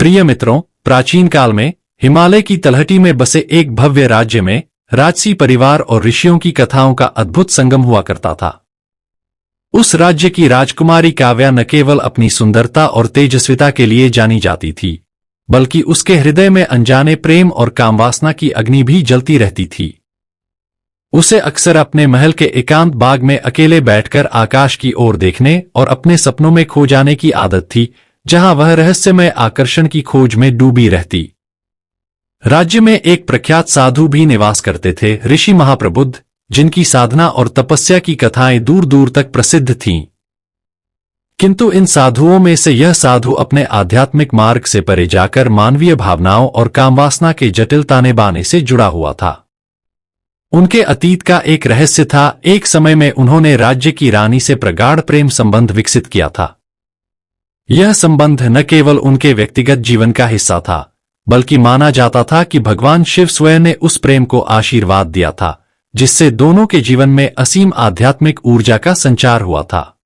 प्रिय मित्रों, प्राचीन काल में हिमालय की तलहटी में बसे एक भव्य राज्य में राजसी परिवार और ऋषियों की कथाओं का अद्भुत संगम हुआ करता था। उस राज्य की राजकुमारी काव्या न केवल अपनी सुंदरता और तेजस्विता के लिए जानी जाती थी, बल्कि उसके हृदय में अनजाने प्रेम और कामवासना की अग्नि भी जलती रहती थी। उसे अक्सर अपने महल के एकांत बाग में अकेले बैठकर आकाश की ओर देखने और अपने सपनों में खो जाने की आदत थी, जहां वह रहस्यमय आकर्षण की खोज में डूबी रहती। राज्य में एक प्रख्यात साधु भी निवास करते थे, ऋषि महाप्रबुद्ध, जिनकी साधना और तपस्या की कथाएं दूर दूर तक प्रसिद्ध थीं। किंतु इन साधुओं में से यह साधु अपने आध्यात्मिक मार्ग से परे जाकर मानवीय भावनाओं और कामवासना के जटिल ताने बाने से जुड़ा हुआ था। उनके अतीत का एक रहस्य था। एक समय में उन्होंने राज्य की रानी से प्रगाढ़ प्रेम संबंध विकसित किया था। यह संबंध न केवल उनके व्यक्तिगत जीवन का हिस्सा था, बल्कि माना जाता था कि भगवान शिव स्वयं ने उस प्रेम को आशीर्वाद दिया था, जिससे दोनों के जीवन में असीम आध्यात्मिक ऊर्जा का संचार हुआ था।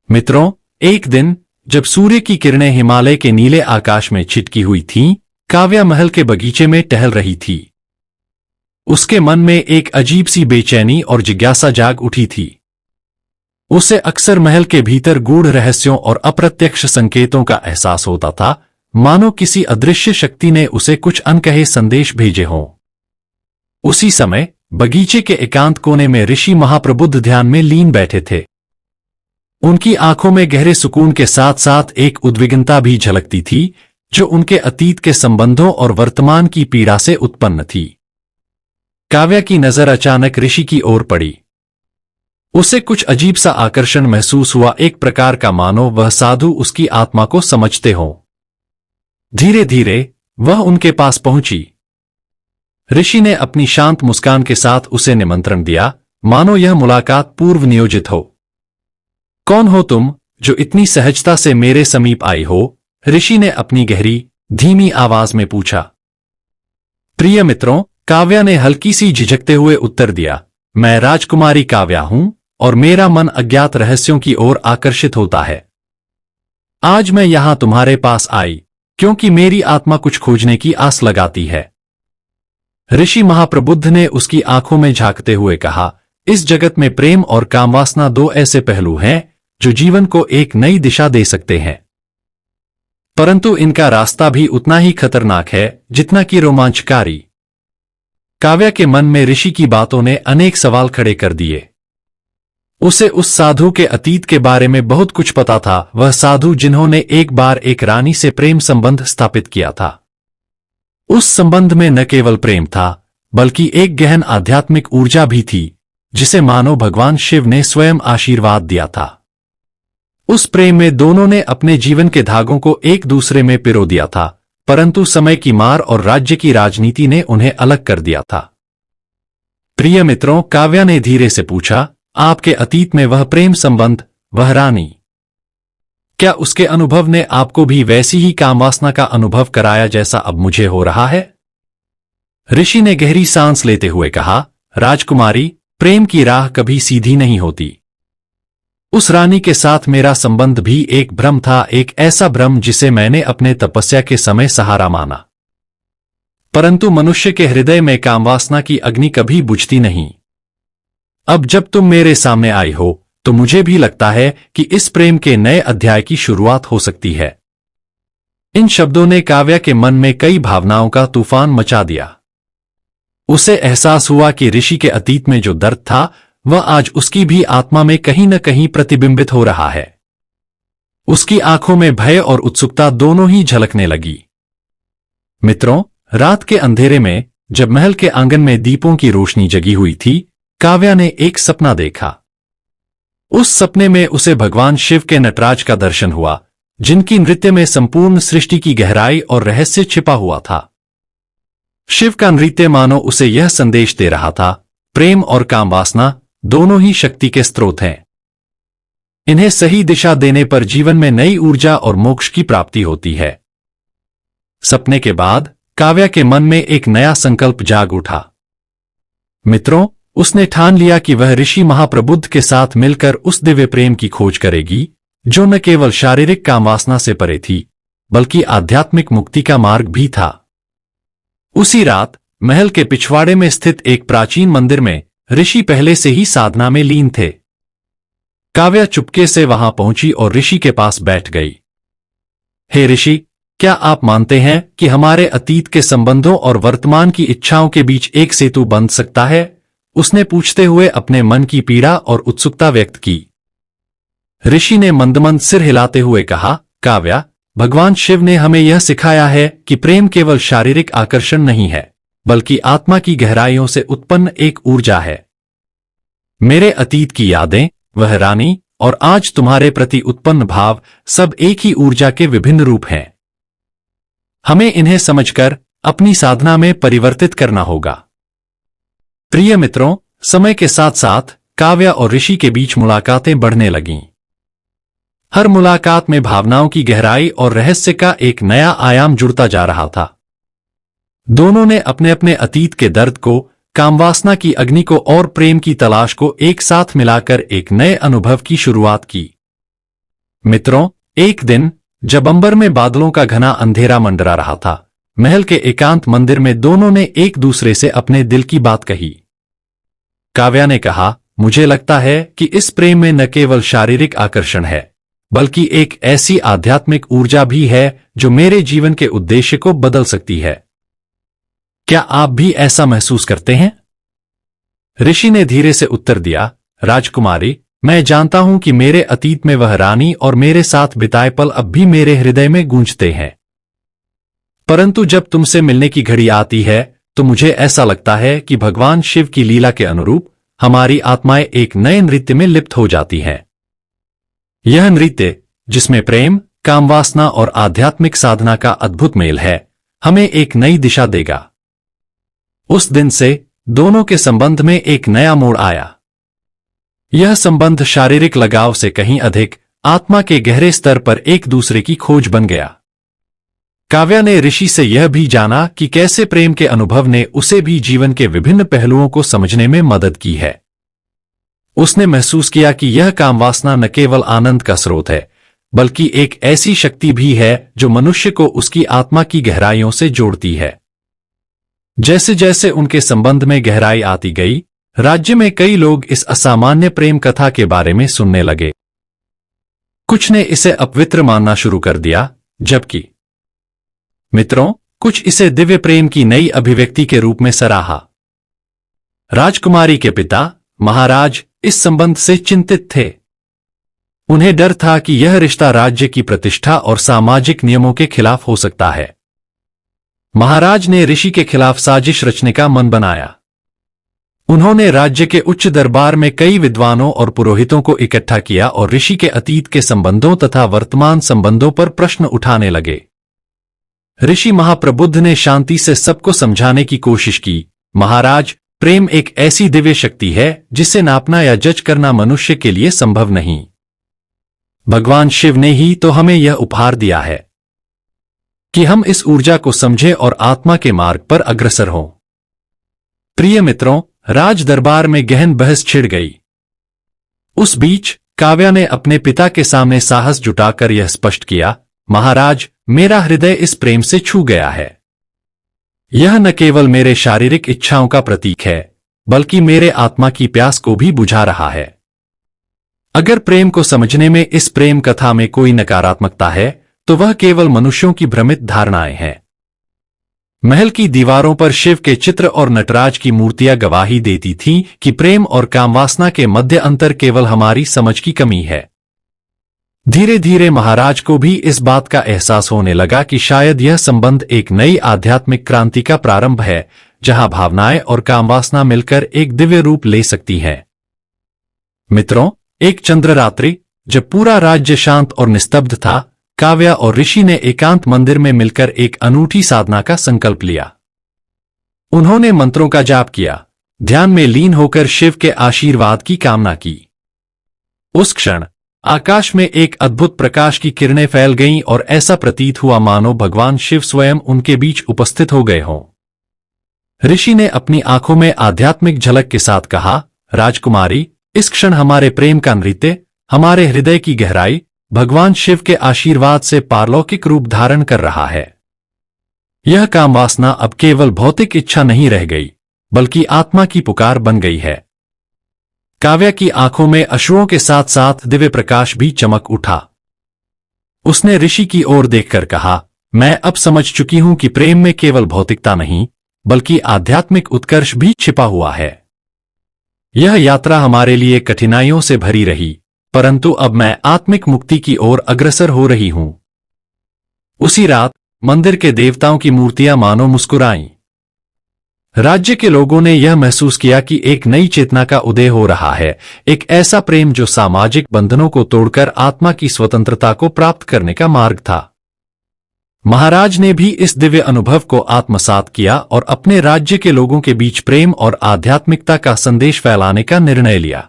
मित्रों, एक दिन जब सूर्य की किरणें हिमालय के नीले आकाश में छिटकी हुई थीं, काव्या महल के बगीचे में टहल रही थी। उसके मन में एक अजीब सी बेचैनी और जिज्ञासा जाग उठी थी। उसे अक्सर महल के भीतर गूढ़ रहस्यों और अप्रत्यक्ष संकेतों का एहसास होता था, मानो किसी अदृश्य शक्ति ने उसे कुछ अनकहे संदेश भेजे हों। उसी समय बगीचे के एकांत कोने में ऋषि महाप्रबुद्ध ध्यान में लीन बैठे थे। उनकी आंखों में गहरे सुकून के साथ साथ एक उद्विग्नता भी झलकती थी, जो उनके अतीत के संबंधों और वर्तमान की पीड़ा से उत्पन्न थी। काव्या की नजर अचानक ऋषि की ओर पड़ी। उसे कुछ अजीब सा आकर्षण महसूस हुआ, एक प्रकार का मानो वह साधु उसकी आत्मा को समझते हों। धीरे धीरे वह उनके पास पहुंची। ऋषि ने अपनी शांत मुस्कान के साथ उसे निमंत्रण दिया, मानो यह मुलाकात पूर्व नियोजित हो। कौन हो तुम, जो इतनी सहजता से मेरे समीप आई हो? ऋषि ने अपनी गहरी धीमी आवाज में पूछा। प्रिय मित्रों, काव्या ने हल्की सी झिझकते हुए उत्तर दिया, मैं राजकुमारी काव्या हूं और मेरा मन अज्ञात रहस्यों की ओर आकर्षित होता है। आज मैं यहां तुम्हारे पास आई क्योंकि मेरी आत्मा कुछ खोजने की आस लगाती है। ऋषि महाप्रबुद्ध ने उसकी आंखों में झांकते हुए कहा, इस जगत में प्रेम और कामवासना दो ऐसे पहलू हैं जो जीवन को एक नई दिशा दे सकते हैं, परंतु इनका रास्ता भी उतना ही खतरनाक है जितना कि रोमांचकारी। काव्या के मन में ऋषि की बातों ने अनेक सवाल खड़े कर दिए। उसे उस साधु के अतीत के बारे में बहुत कुछ पता था, वह साधु जिन्होंने एक बार एक रानी से प्रेम संबंध स्थापित किया था। उस संबंध में न केवल प्रेम था, बल्कि एक गहन आध्यात्मिक ऊर्जा भी थी, जिसे मानो भगवान शिव ने स्वयं आशीर्वाद दिया था। उस प्रेम में दोनों ने अपने जीवन के धागों को एक दूसरे में पिरो दिया था, परंतु समय की मार और राज्य की राजनीति ने उन्हें अलग कर दिया था। प्रिय मित्रों, काव्या ने धीरे से पूछा, आपके अतीत में वह प्रेम संबंध, वह रानी, क्या उसके अनुभव ने आपको भी वैसी ही कामवासना का अनुभव कराया जैसा अब मुझे हो रहा है? ऋषि ने गहरी सांस लेते हुए कहा, राजकुमारी, प्रेम की राह कभी सीधी नहीं होती। उस रानी के साथ मेरा संबंध भी एक भ्रम था, एक ऐसा भ्रम जिसे मैंने अपने तपस्या के समय सहारा माना। परंतु मनुष्य के हृदय में कामवासना की अग्नि कभी बुझती नहीं। अब जब तुम मेरे सामने आई हो, तो मुझे भी लगता है कि इस प्रेम के नए अध्याय की शुरुआत हो सकती है। इन शब्दों ने काव्या के मन में कई भावनाओं का तूफान मचा दिया। उसे एहसास हुआ कि ऋषि के अतीत में जो दर्द था, वह आज उसकी भी आत्मा में कहीं न कहीं प्रतिबिंबित हो रहा है। उसकी आंखों में भय और उत्सुकता दोनों ही झलकने लगी। मित्रों, रात के अंधेरे में जब महल के आंगन में दीपों की रोशनी जगी हुई थी, काव्या ने एक सपना देखा। उस सपने में उसे भगवान शिव के नटराज का दर्शन हुआ, जिनकी नृत्य में संपूर्ण सृष्टि की गहराई और रहस्य छिपा हुआ था। शिव का नृत्य मानो उसे यह संदेश दे रहा था, प्रेम और कामवासना दोनों ही शक्ति के स्रोत हैं। इन्हें सही दिशा देने पर जीवन में नई ऊर्जा और मोक्ष की प्राप्ति होती है। सपने के बाद काव्या के मन में एक नया संकल्प जाग उठा। मित्रों, उसने ठान लिया कि वह ऋषि महाप्रबुद्ध के साथ मिलकर उस दिव्य प्रेम की खोज करेगी, जो न केवल शारीरिक कामवासना से परे थी, बल्कि आध्यात्मिक मुक्ति का मार्ग भी था। उसी रात महल के पिछवाड़े में स्थित एक प्राचीन मंदिर में ऋषि पहले से ही साधना में लीन थे। काव्या चुपके से वहां पहुंची और ऋषि के पास बैठ गई। हे ऋषि, क्या आप मानते हैं कि हमारे अतीत के संबंधों और वर्तमान की इच्छाओं के बीच एक सेतु बन सकता है? उसने पूछते हुए अपने मन की पीड़ा और उत्सुकता व्यक्त की। ऋषि ने मंदमंद सिर हिलाते हुए कहा, काव्या, भगवान शिव ने हमें यह सिखाया है कि प्रेम केवल शारीरिक आकर्षण नहीं है, बल्कि आत्मा की गहराइयों से उत्पन्न एक ऊर्जा है। मेरे अतीत की यादें, वह रानी और आज तुम्हारे प्रति उत्पन्न भाव सब एक ही ऊर्जा के विभिन्न रूप हैं। हमें इन्हें समझकर अपनी साधना में परिवर्तित करना होगा। प्रिय मित्रों, समय के साथ साथ काव्या और ऋषि के बीच मुलाकातें बढ़ने लगीं। हर मुलाकात में भावनाओं की गहराई और रहस्य का एक नया आयाम जुड़ता जा रहा था। दोनों ने अपने अपने अतीत के दर्द को, कामवासना की अग्नि को और प्रेम की तलाश को एक साथ मिलाकर एक नए अनुभव की शुरुआत की। मित्रों, एक दिन जब अंबर में बादलों का घना अंधेरा मंडरा रहा था, महल के एकांत मंदिर में दोनों ने एक दूसरे से अपने दिल की बात कही। काव्या ने कहा, मुझे लगता है कि इस प्रेम में न केवल शारीरिक आकर्षण है, बल्कि एक ऐसी आध्यात्मिक ऊर्जा भी है जो मेरे जीवन के उद्देश्य को बदल सकती है। क्या आप भी ऐसा महसूस करते हैं? ऋषि ने धीरे से उत्तर दिया, राजकुमारी, मैं जानता हूं कि मेरे अतीत में वह रानी और मेरे साथ बिताए पल अब भी मेरे हृदय में गूंजते हैं। परंतु जब तुमसे मिलने की घड़ी आती है तो मुझे ऐसा लगता है कि भगवान शिव की लीला के अनुरूप हमारी आत्माएं एक नए नृत्य में लिप्त हो जाती हैं। यह नृत्य, जिसमें प्रेम, कामवासना और आध्यात्मिक साधना का अद्भुत मेल है, हमें एक नई दिशा देगा। उस दिन से दोनों के संबंध में एक नया मोड़ आया। यह संबंध शारीरिक लगाव से कहीं अधिक आत्मा के गहरे स्तर पर एक दूसरे की खोज बन गया। काव्या ने ऋषि से यह भी जाना कि कैसे प्रेम के अनुभव ने उसे भी जीवन के विभिन्न पहलुओं को समझने में मदद की है। उसने महसूस किया कि यह कामवासना न केवल आनंद का स्रोत है, बल्कि एक ऐसी शक्ति भी है जो मनुष्य को उसकी आत्मा की गहराइयों से जोड़ती है। जैसे जैसे उनके संबंध में गहराई आती गई, राज्य में कई लोग इस असामान्य प्रेम कथा के बारे में सुनने लगे। कुछ ने इसे अपवित्र मानना शुरू कर दिया, जबकि मित्रों, कुछ इसे दिव्य प्रेम की नई अभिव्यक्ति के रूप में सराहा। राजकुमारी के पिता महाराज इस संबंध से चिंतित थे। उन्हें डर था कि यह रिश्ता राज्य की प्रतिष्ठा और सामाजिक नियमों के खिलाफ हो सकता है। महाराज ने ऋषि के खिलाफ साजिश रचने का मन बनाया। उन्होंने राज्य के उच्च दरबार में कई विद्वानों और पुरोहितों को इकट्ठा किया और ऋषि के अतीत के संबंधों तथा वर्तमान संबंधों पर प्रश्न उठाने लगे। ऋषि महाप्रबुद्ध ने शांति से सबको समझाने की कोशिश की, महाराज, प्रेम एक ऐसी दिव्य शक्ति है जिसे नापना या जज करना मनुष्य के लिए संभव नहीं। भगवान शिव ने ही तो हमें यह उपहार दिया है कि हम इस ऊर्जा को समझें और आत्मा के मार्ग पर अग्रसर हों। प्रिय मित्रों, राज दरबार में गहन बहस छिड़ गई। उस बीच काव्या ने अपने पिता के सामने साहस जुटाकर यह स्पष्ट किया, महाराज, मेरा हृदय इस प्रेम से छू गया है। यह न केवल मेरे शारीरिक इच्छाओं का प्रतीक है, बल्कि मेरे आत्मा की प्यास को भी बुझा रहा है। अगर प्रेम को समझने में इस प्रेम कथा में कोई नकारात्मकता है, तो वह केवल मनुष्यों की भ्रमित धारणाएं हैं। महल की दीवारों पर शिव के चित्र और नटराज की मूर्तियां गवाही देती थीं कि प्रेम और कामवासना के मध्य अंतर केवल हमारी समझ की कमी है। धीरे धीरे महाराज को भी इस बात का एहसास होने लगा कि शायद यह संबंध एक नई आध्यात्मिक क्रांति का प्रारंभ है, जहां भावनाएं और कामवासना मिलकर एक दिव्य रूप ले सकती हैं। मित्रों, एक चंद्ररात्रि, जब पूरा राज्य शांत और निस्तब्ध था, काव्या और ऋषि ने एकांत मंदिर में मिलकर एक अनूठी साधना का संकल्प लिया। उन्होंने मंत्रों का जाप किया, ध्यान में लीन होकर शिव के आशीर्वाद की कामना की। उस क्षण आकाश में एक अद्भुत प्रकाश की किरणें फैल गईं और ऐसा प्रतीत हुआ मानो भगवान शिव स्वयं उनके बीच उपस्थित हो गए हों। ऋषि ने अपनी आंखों में आध्यात्मिक झलक के साथ कहा, राजकुमारी, इस क्षण हमारे प्रेम का नृत्य, हमारे हृदय की गहराई, भगवान शिव के आशीर्वाद से पारलौकिक रूप धारण कर रहा है। यह कामवासना अब केवल भौतिक इच्छा नहीं रह गई, बल्कि आत्मा की पुकार बन गई है। काव्या की आंखों में अश्रुओं के साथ साथ दिव्य प्रकाश भी चमक उठा। उसने ऋषि की ओर देखकर कहा, मैं अब समझ चुकी हूं कि प्रेम में केवल भौतिकता नहीं, बल्कि आध्यात्मिक उत्कर्ष भी छिपा हुआ है। यह यात्रा हमारे लिए कठिनाइयों से भरी रही, परंतु अब मैं आत्मिक मुक्ति की ओर अग्रसर हो रही हूं। उसी रात मंदिर के देवताओं की मूर्तियां मानो मुस्कुराईं। राज्य के लोगों ने यह महसूस किया कि एक नई चेतना का उदय हो रहा है, एक ऐसा प्रेम जो सामाजिक बंधनों को तोड़कर आत्मा की स्वतंत्रता को प्राप्त करने का मार्ग था। महाराज ने भी इस दिव्य अनुभव को आत्मसात किया और अपने राज्य के लोगों के बीच प्रेम और आध्यात्मिकता का संदेश फैलाने का निर्णय लिया।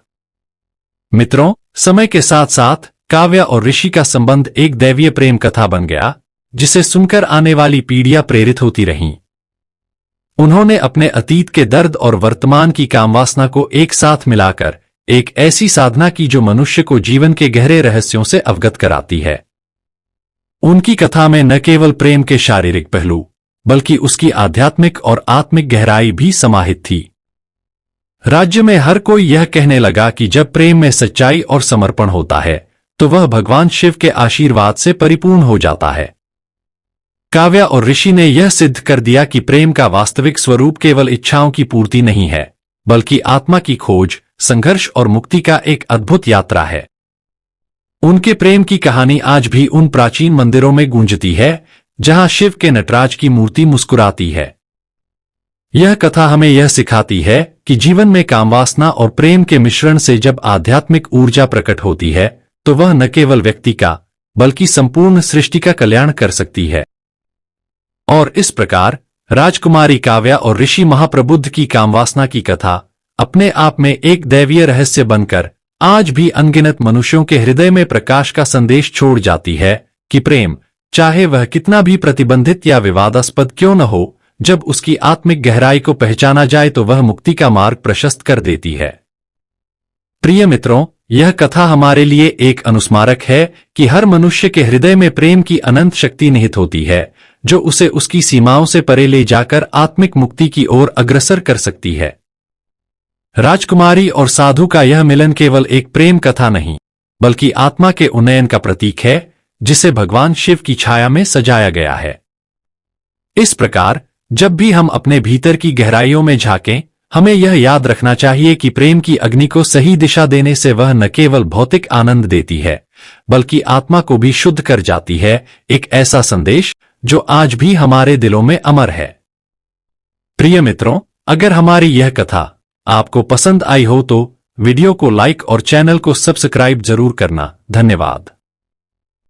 मित्रों, समय के साथ साथ काव्या और ऋषि का संबंध एक दैवीय प्रेम कथा बन गया, जिसे सुनकर आने वाली पीढ़ियां प्रेरित होती रहीं। उन्होंने अपने अतीत के दर्द और वर्तमान की कामवासना को एक साथ मिलाकर एक ऐसी साधना की जो मनुष्य को जीवन के गहरे रहस्यों से अवगत कराती है। उनकी कथा में न केवल प्रेम के शारीरिक पहलू, बल्कि उसकी आध्यात्मिक और आत्मिक गहराई भी समाहित थी। राज्य में हर कोई यह कहने लगा कि जब प्रेम में सच्चाई और समर्पण होता है, तो वह भगवान शिव के आशीर्वाद से परिपूर्ण हो जाता है। काव्या और ऋषि ने यह सिद्ध कर दिया कि प्रेम का वास्तविक स्वरूप केवल इच्छाओं की पूर्ति नहीं है, बल्कि आत्मा की खोज, संघर्ष और मुक्ति का एक अद्भुत यात्रा है। उनके प्रेम की कहानी आज भी उन प्राचीन मंदिरों में गूंजती है, जहां शिव के नटराज की मूर्ति मुस्कुराती है। यह कथा हमें यह सिखाती है कि जीवन में कामवासना और प्रेम के मिश्रण से जब आध्यात्मिक ऊर्जा प्रकट होती है, तो वह न केवल व्यक्ति का, बल्कि संपूर्ण सृष्टि का कल्याण कर सकती है। और इस प्रकार राजकुमारी काव्या और ऋषि महाप्रबुद्ध की कामवासना की कथा अपने आप में एक दैवीय रहस्य बनकर आज भी अनगिनत मनुष्यों के हृदय में प्रकाश का संदेश छोड़ जाती है कि प्रेम, चाहे वह कितना भी प्रतिबंधित या विवादास्पद क्यों न हो, जब उसकी आत्मिक गहराई को पहचाना जाए तो वह मुक्ति का मार्ग प्रशस्त कर देती है। प्रिय मित्रों, यह कथा हमारे लिए एक अनुस्मारक है कि हर मनुष्य के हृदय में प्रेम की अनंत शक्ति निहित होती है, जो उसे उसकी सीमाओं से परे ले जाकर आत्मिक मुक्ति की ओर अग्रसर कर सकती है। राजकुमारी और साधु का यह मिलन केवल एक प्रेम कथा नहीं, बल्कि आत्मा के उन्नयन का प्रतीक है, जिसे भगवान शिव की छाया में सजाया गया है। इस प्रकार जब भी हम अपने भीतर की गहराइयों में झांकें, हमें यह याद रखना चाहिए कि प्रेम की अग्नि को सही दिशा देने से वह न केवल भौतिक आनंद देती है, बल्कि आत्मा को भी शुद्ध कर जाती है, एक ऐसा संदेश जो आज भी हमारे दिलों में अमर है। प्रिय मित्रों, अगर हमारी यह कथा आपको पसंद आई हो तो वीडियो को लाइक और चैनल को सब्सक्राइब जरूर करना। धन्यवाद।